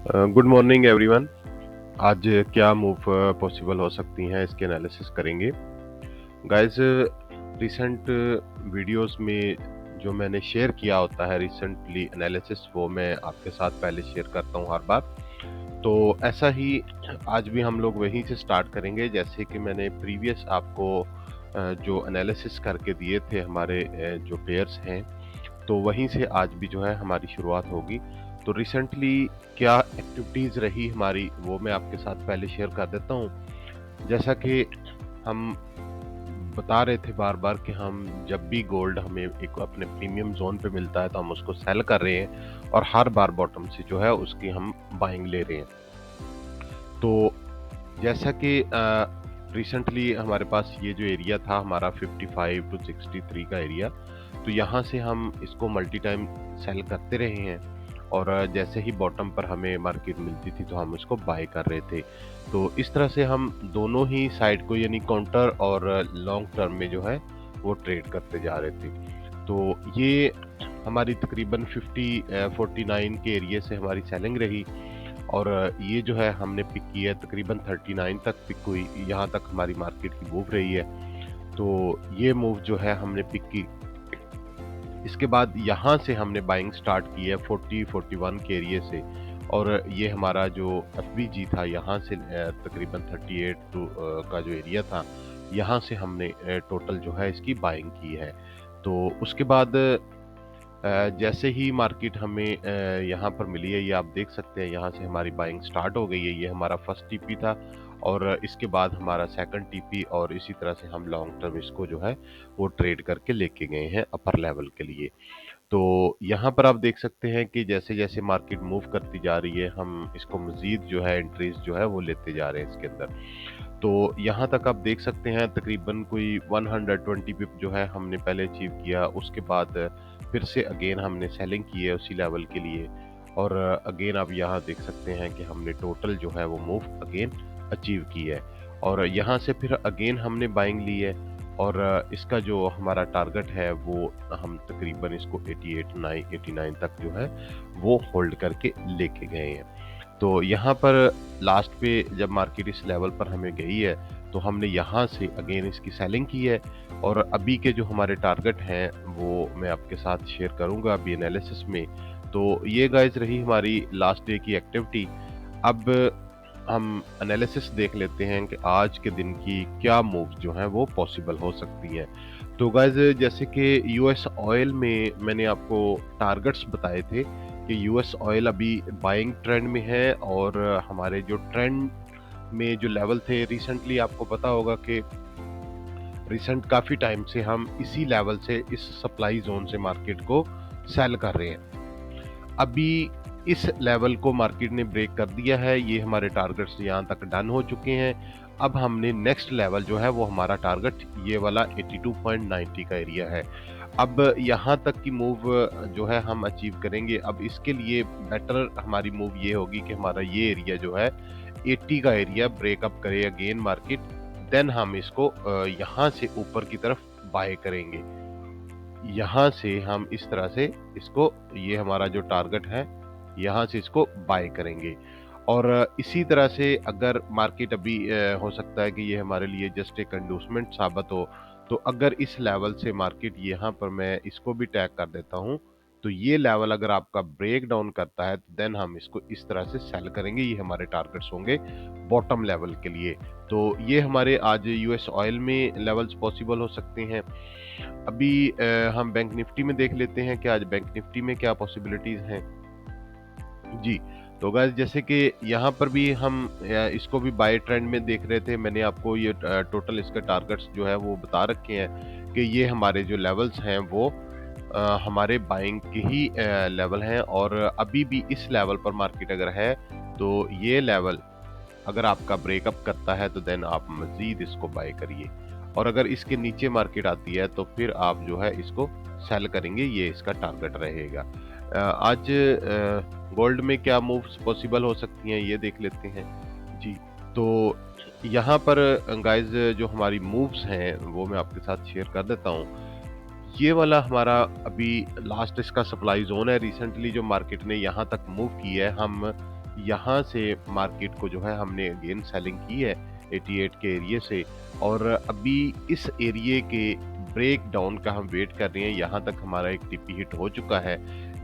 Good morning everyone. आज क्या move possible हो सकती हैं इसके एनालिसिस करेंगे। गाइस, रिसेंट वीडियोस में जो मैंने शेयर किया होता है रिसेंटली एनालिसिस, वो मैं आपके साथ पहले शेयर करता हूँ हर बार। तो ऐसा ही आज भी हम लोग वहीं से स्टार्ट करेंगे जैसे कि मैंने प्रीवियस आपको जो एनालिसिस करके दिए थे हमारे जो पेयर्स हैं, तो वहीं से आज भी जो है हमारी शुरुआत होगी। तो रिसेंटली क्या एक्टिविटीज़ रही हमारी, वो मैं आपके साथ पहले शेयर कर देता हूँ। जैसा कि हम बता रहे थे बार बार कि हम जब भी गोल्ड हमें एक अपने प्रीमियम जोन पे मिलता है तो हम उसको सेल कर रहे हैं, और हर बार बॉटम से जो है उसकी हम बाइंग ले रहे हैं। तो जैसा कि रिसेंटली हमारे पास ये जो एरिया था हमारा 55 टू 63 का एरिया, तो यहाँ से हम इसको मल्टी टाइम सेल करते रहे हैं, और जैसे ही बॉटम पर हमें मार्केट मिलती थी तो हम उसको बाय कर रहे थे। तो इस तरह से हम दोनों ही साइड को यानी काउंटर और लॉन्ग टर्म में जो है वो ट्रेड करते जा रहे थे। तो ये हमारी तकरीबन 49 के एरिया से हमारी सेलिंग रही, और ये जो है हमने पिक की है तकरीबन 39 तक पिक हुई, यहाँ तक हमारी मार्केट की मूव रही है। तो ये मूव जो है हमने पिक की। इसके बाद यहाँ से हमने बाइंग स्टार्ट की है 41 के एरिया से, और ये हमारा जो एफबीजी था यहाँ से तकरीबन 38 टू का जो एरिया था, यहाँ से हमने टोटल जो है इसकी बाइंग की है। तो उसके बाद जैसे ही मार्केट हमें यहाँ पर मिली है, ये आप देख सकते हैं, यहाँ से हमारी बाइंग स्टार्ट हो गई है। ये हमारा फर्स्ट टीपी था, और इसके बाद हमारा सेकंड टीपी, और इसी तरह से हम लॉन्ग टर्म इसको जो है वो ट्रेड करके लेके गए हैं अपर लेवल के लिए। तो यहाँ पर आप देख सकते हैं कि जैसे जैसे मार्केट मूव करती जा रही है, हम इसको मजीद जो है एंट्रीज जो है वो लेते जा रहे हैं इसके अंदर। तो यहाँ तक आप देख सकते हैं तकरीबन कोई 120 पिप जो है हमने पहले अचीव किया। उसके बाद फिर से अगेन हमने सेलिंग की है उसी लेवल के लिए, और अगेन आप यहाँ देख सकते हैं कि हमने टोटल जो है वो मूव अगेन अचीव की है, और यहाँ से फिर अगेन हमने बाइंग ली है, और इसका जो हमारा टारगेट है वो हम तकरीबन इसको 89 तक जो है वो होल्ड करके लेके गए हैं। तो यहाँ पर लास्ट पे जब मार्केट इस लेवल पर हमें गई है, तो हमने यहाँ से अगेन इसकी सेलिंग की है, और अभी के जो हमारे टारगेट हैं वो मैं आपके साथ शेयर करूँगा अभी एनालिसिस में। तो ये गाइस रही हमारी लास्ट डे की एक्टिविटी। अब हम एनालिसिस देख लेते हैं कि आज के दिन की क्या मूव्स जो हैं वो पॉसिबल हो सकती हैं। तो गाइस, जैसे कि यूएस ऑयल में मैंने आपको टारगेट्स बताए थे कि यूएस ऑयल अभी बाइंग ट्रेंड में है, और हमारे जो ट्रेंड में जो लेवल थे रिसेंटली, आपको पता होगा कि रिसेंट काफ़ी टाइम से हम इसी लेवल से इस सप्लाई जोन से मार्केट को सेल कर रहे हैं। अभी इस लेवल को मार्केट ने ब्रेक कर दिया है, ये हमारे टारगेट्स यहाँ तक डन हो चुके हैं। अब हमने नेक्स्ट लेवल जो है वो हमारा टारगेट ये वाला 82.90 का एरिया है। अब यहाँ तक की मूव जो है हम अचीव करेंगे। अब इसके लिए बेटर हमारी मूव ये होगी कि हमारा ये एरिया जो है 80 का एरिया ब्रेकअप करे अगेन मार्केट, देन हम इसको यहाँ से ऊपर की तरफ बाय करेंगे। यहाँ से हम इस तरह से इसको, ये हमारा जो टारगेट है, यहाँ से इसको बाय करेंगे। और इसी तरह से अगर मार्केट अभी हो सकता है कि ये हमारे लिए जस्ट एक इंडूसमेंट साबित हो, तो अगर इस लेवल से मार्केट, यहाँ पर मैं इसको भी टैग कर देता हूँ, तो ये लेवल अगर आपका ब्रेक डाउन करता है तो देन हम इसको इस तरह से सेल करेंगे। ये हमारे टारगेट्स होंगे बॉटम लेवल के लिए। तो ये हमारे आज यूएस ऑयल में लेवल्स पॉसिबल हो सकते हैं। अभी हम बैंक निफ्टी में देख लेते हैं कि आज बैंक निफ्टी में क्या पॉसिबिलिटीज हैं। जी, तो गाइस, जैसे कि यहाँ पर भी हम इसको भी बाय ट्रेंड में देख रहे थे। मैंने आपको ये टोटल इसके टारगेट्स जो है वो बता रखे हैं कि ये हमारे जो लेवल्स हैं वो हमारे बाइंग के ही लेवल हैं, और अभी भी इस लेवल पर मार्केट अगर है तो ये लेवल अगर आपका ब्रेकअप करता है तो देन आप मजीद इसको बाय करिए, और अगर इसके नीचे मार्केट आती है तो फिर आप जो है इसको सेल करेंगे। ये इसका टारगेट रहेगा। आज गोल्ड में क्या मूव्स पॉसिबल हो सकती हैं ये देख लेते हैं। जी, तो यहाँ पर गाइज जो हमारी मूव्स हैं वो मैं आपके साथ शेयर कर देता हूँ। ये वाला हमारा अभी लास्ट इसका सप्लाई जोन है। रिसेंटली जो मार्केट ने यहाँ तक मूव की है, हम यहाँ से मार्केट को जो है हमने अगेन सेलिंग की है 88 के एरिये से, और अभी इस एरिये के ब्रेक डाउन का हम वेट कर रहे हैं। यहाँ तक हमारा एक टीपी हिट हो चुका है।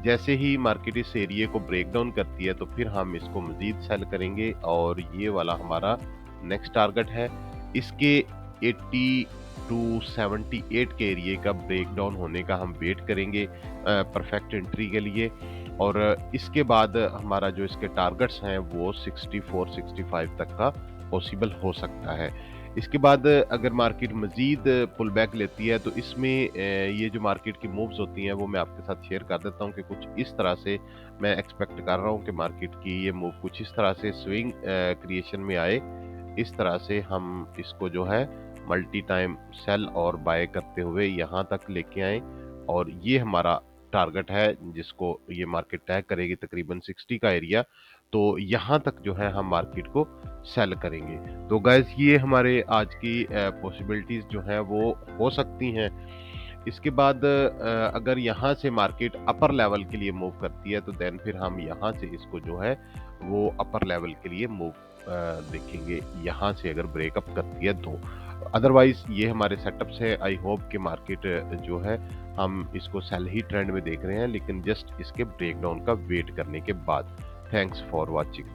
जैसे ही मार्केट इस एरिये को ब्रेक डाउन करती है तो फिर हम इसको मज़ीद सेल करेंगे, और ये वाला हमारा नेक्स्ट टारगेट है। इसके 80 टू 78 के एरिये का ब्रेक डाउन होने का हम वेट करेंगे परफेक्ट एंट्री के लिए। और इसके बाद हमारा जो इसके टारगेट्स हैं वो 64-65 तक का पॉसिबल हो सकता है। इसके बाद अगर मार्केट मज़ीद पुल बैक लेती है तो इसमें ये जो मार्केट की मूव्स होती हैं वो मैं आपके साथ शेयर कर देता हूँ कि कुछ इस तरह से मैं एक्सपेक्ट कर रहा हूँ कि मार्केट की ये मूव कुछ इस तरह से स्विंग क्रिएशन में आए। इस तरह से हम इसको जो है मल्टी टाइम सेल और बाय करते हुए यहाँ तक लेके आए, और ये हमारा टारगेट है जिसको ये मार्केट टैग करेगी तकरीबन 60 का एरिया। तो यहाँ तक जो है हम मार्केट को सेल करेंगे। तो गाइस ये हमारे आज की पॉसिबिलिटीज़ जो हैं वो हो सकती हैं। इसके बाद अगर यहाँ से मार्केट अपर लेवल के लिए मूव करती है तो देन फिर हम यहाँ से इसको जो है वो अपर लेवल के लिए मूव देखेंगे, यहाँ से अगर ब्रेकअप करती है तो। अदरवाइज ये हमारे सेटअप्स है। आई होप कि मार्केट जो है हम इसको सेल ही ट्रेंड में देख रहे हैं, लेकिन जस्ट इसके ब्रेकडाउन का वेट करने के बाद। Thanks for watching.